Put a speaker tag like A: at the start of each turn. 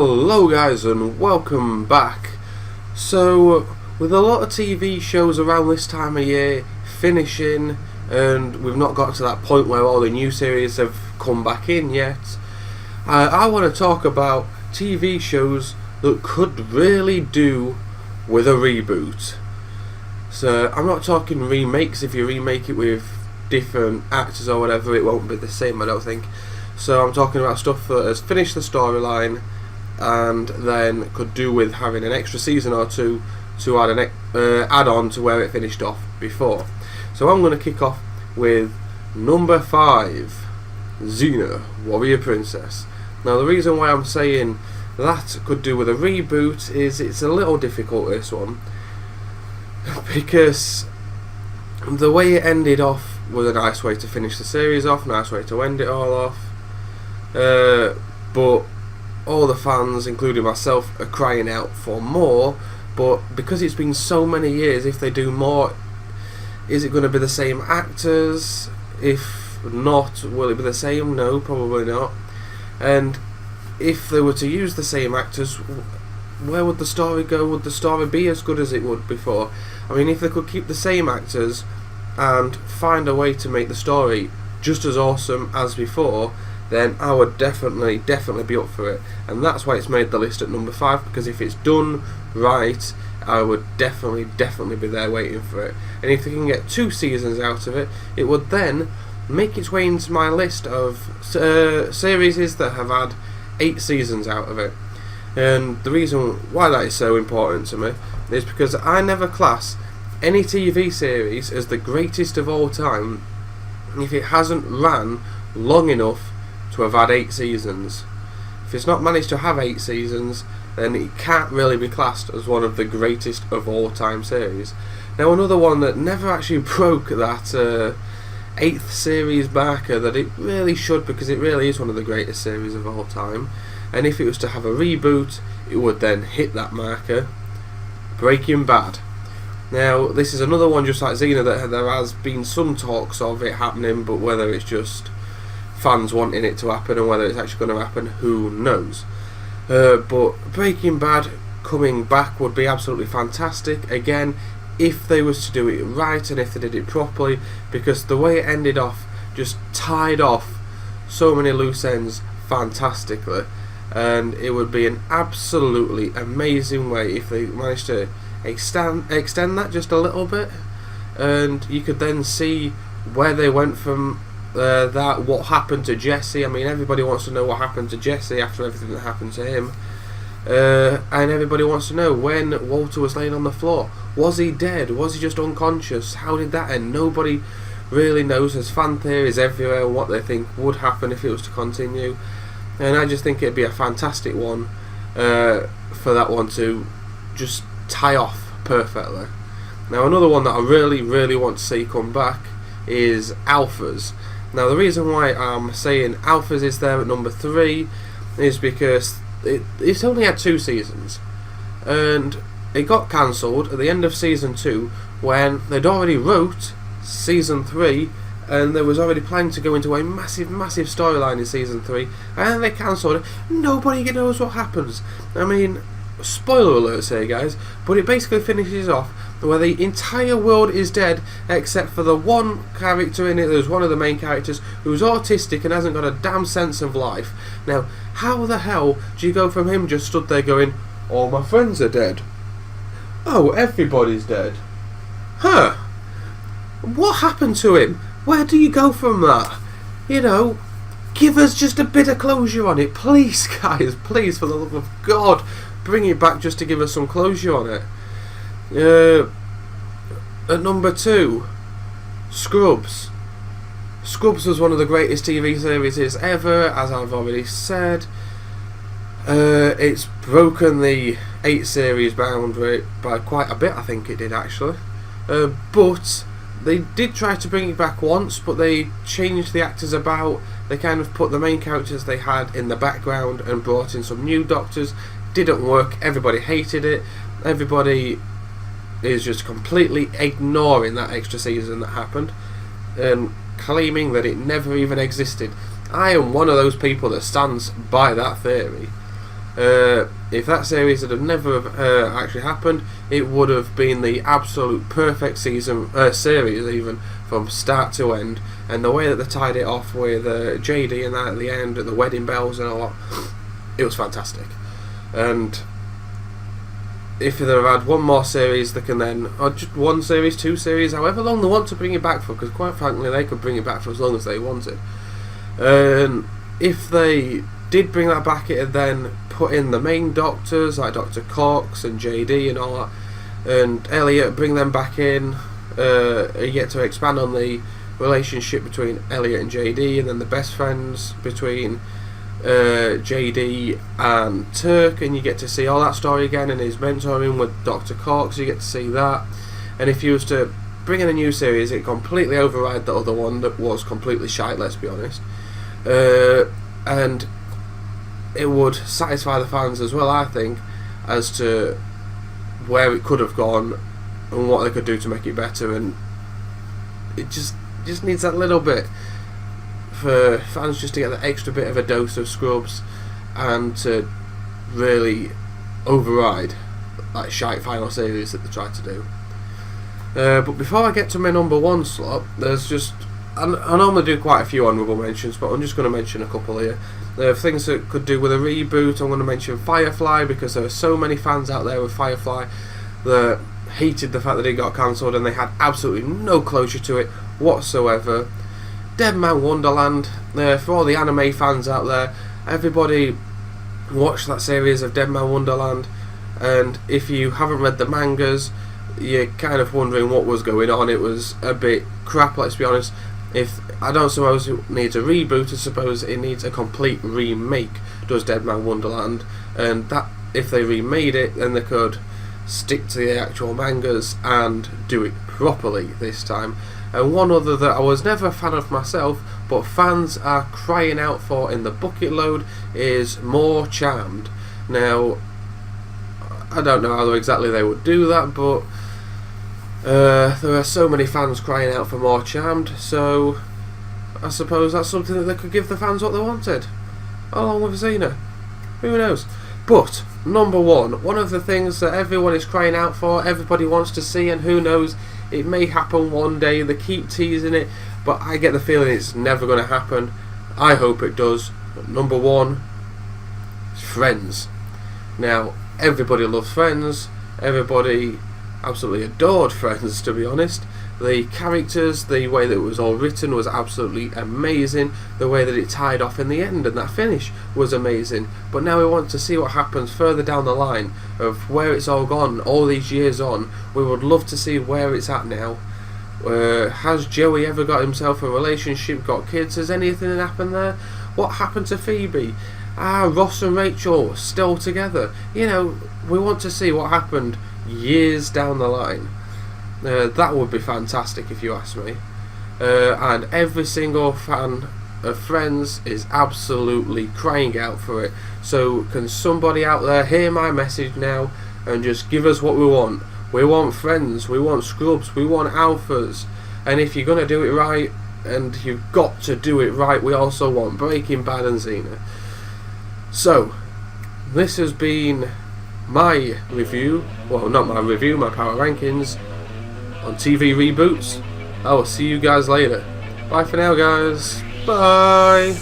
A: Hello guys and welcome back. So with a lot of TV shows around this time of year finishing and we've not got to that point where all the new series have come back in yet, I want to talk about TV shows that could really do with a reboot. So I'm not talking remakes. If you remake it with different actors or whatever, it won't be the same, I don't think. So I'm talking about stuff that has finished the storyline and then could do with having an extra season or two to add on to where it finished off before. So I'm going to kick off with number 5, Xena, Warrior Princess. Now the reason why I'm saying that could do with a reboot is it's a little difficult, this one, because the way it ended off was a nice way to finish the series off, nice way to end it all off. But all the fans, including myself, are crying out for more. But because it's been so many years, if they do more, is it going to be the same actors? If not, will it be the same? No, probably not. And if they were to use the same actors, where would the story go? Would the story be as good as it would before? I mean, if they could keep the same actors and find a way to make the story just as awesome as before, then I would definitely be up for it. And that's why it's made the list at number 5, because if it's done right, I would definitely be there waiting for it. And if they can get 2 seasons out of it, it would then make its way into my list of series that have had 8 seasons out of it. And the reason why that is so important to me is because I never class any TV series as the greatest of all time if it hasn't ran long enough to have had 8 seasons. If it's not managed to have 8 seasons, then it can't really be classed as one of the greatest of all time series. Now another one that never actually broke that 8th series marker that it really should, because it really is one of the greatest series of all time, and if it was to have a reboot it would then hit that marker, Breaking Bad. Now this is another one just like Xena that there has been some talks of it happening, but whether it's just fans wanting it to happen and whether it's actually going to happen, who knows. But Breaking Bad coming back would be absolutely fantastic, again, if they was to do it right and if they did it properly, because the way it ended off just tied off so many loose ends fantastically, and it would be an absolutely amazing way if they managed to extend that just a little bit, and you could then see where they went from that, what happened to Jesse. I mean, everybody wants to know what happened to Jesse after everything that happened to him, and everybody wants to know when Walter was laying on the floor, was he dead, was he just unconscious, how did that end? Nobody really knows. There's fan theories everywhere on what they think would happen if it was to continue, and I just think it'd be a fantastic one for that one to just tie off perfectly. Now another one that I really want to see come back is Alphas. Now the reason why I'm saying Alphas is there at number 3 is because it's only had 2 seasons, and it got cancelled at the end of season 2 when they'd already wrote season 3 and there was already planning to go into a massive storyline in season 3, and they cancelled it. Nobody knows what happens. I mean, spoiler alerts here guys, but it basically finishes off where the entire world is dead except for the one character in it. There's one of the main characters who's autistic and hasn't got a damn sense of life. Now how the hell do you go from him just stood there going, all my friends are dead, oh everybody's dead, huh, what happened to him? Where do you go from that? You know, give us just a bit of closure on it, please guys, please, for the love of God, bring it back just to give us some closure on it. At number 2, Scrubs. Scrubs was one of the greatest TV series ever, as I've already said. It's broken the 8 series boundary by quite a bit, I think it did actually. But they did try to bring it back once, but they changed the actors about. They kind of put the main characters they had in the background and brought in some new doctors. Didn't work, everybody hated it, everybody is just completely ignoring that extra season that happened and claiming that it never even existed. I am one of those people that stands by that theory. If that series had have never actually happened, it would have been the absolute perfect series, even from start to end. And the way that they tied it off with JD and that at the end, at the wedding bells and all that, it was fantastic. And if they have had one more series, they can then, or just one series, 2 series, however long they want to bring it back for, because quite frankly they could bring it back for as long as they wanted. And if they did bring that back, it'd then put in the main doctors like Dr. Cox and JD and all that, and Elliot, bring them back in. You get to expand on the relationship between Elliot and JD, and then the best friends between JD and Turk, and you get to see all that story again, and his mentoring with Dr. Cox, you get to see that. And if you was to bring in a new series, it completely override the other one that was completely shite, let's be honest, and it would satisfy the fans as well, I think, as to where it could have gone and what they could do to make it better. And it just needs that little bit for fans, just to get that extra bit of a dose of Scrubs and to really override that shite final series that they tried to do. But before I get to my number 1 slot, there's just, I normally do quite a few honourable mentions, but I'm just going to mention a couple here. Things that could do with a reboot. I'm going to mention Firefly, because there are so many fans out there with Firefly that hated the fact that it got cancelled, and they had absolutely no closure to it whatsoever. Dead Man Wonderland, for all the anime fans out there, everybody watched that series of Dead Man Wonderland, and if you haven't read the mangas, you're kind of wondering what was going on. It was a bit crap, let's be honest. I don't suppose it needs a reboot, I suppose it needs a complete remake, does Dead Man Wonderland, and that, if they remade it, then they could stick to the actual mangas and do it properly this time. And one other that I was never a fan of myself, but fans are crying out for in the bucket load, is More Charmed. Now, I don't know how exactly they would do that, but there are so many fans crying out for More Charmed, so I suppose that's something that they could give the fans what they wanted, along with Xena. Who knows? But number 1, one of the things that everyone is crying out for, everybody wants to see, and who knows, it may happen one day. They keep teasing it, but I get the feeling it's never going to happen. I hope it does. But number 1 is Friends. Now, everybody loves Friends. Everybody absolutely adored Friends, to be honest. The characters, the way that it was all written was absolutely amazing. The way that it tied off in the end and that finish was amazing. But now we want to see what happens further down the line, of where it's all gone all these years on. We would love to see where it's at now. Has Joey ever got himself a relationship, got kids? Has anything happened there? What happened to Phoebe? Ross and Rachel still together? You know, we want to see what happened years down the line. That would be fantastic if you ask me. And every single fan of Friends is absolutely crying out for it. So can somebody out there hear my message now and just give us what we want? We want Friends, we want Scrubs, we want Alphas. And if you're going to do it right, and you've got to do it right, we also want Breaking Bad and Xena. So, this has been my review, well, not my review, my power rankings on TV reboots. I will see you guys later. Bye for now, guys. Bye.